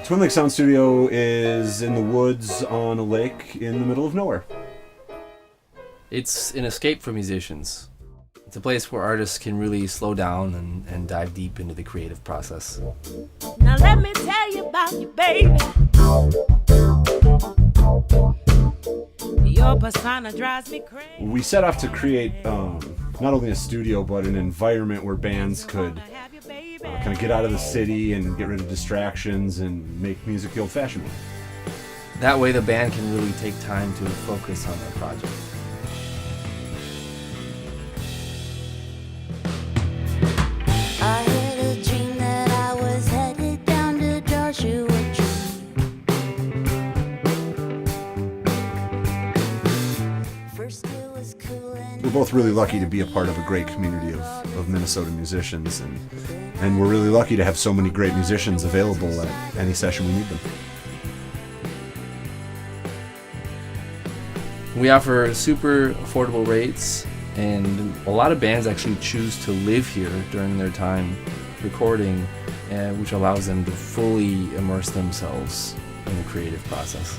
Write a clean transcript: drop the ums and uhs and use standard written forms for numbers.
Twin Lake Sound Studio is in the woods on a lake in the middle of nowhere. It's an escape for musicians. It's a place where artists can really slow down and dive deep into the creative process. Now let me tell you about you, baby. Your persona drives me crazy. We set off to create not only a studio, but an environment where bands could kind of get out of the city and get rid of distractions and make music the old-fashioned way. That way the band can really take time to focus on their project. I had a dream that I was headed down to Joshua Tree. First it was cool and We're both really lucky to be a part of a great community of Minnesota musicians, and we're really lucky to have so many great musicians available at any session we need them. We offer super affordable rates, and a lot of bands actually choose to live here during their time recording, which allows them to fully immerse themselves in the creative process.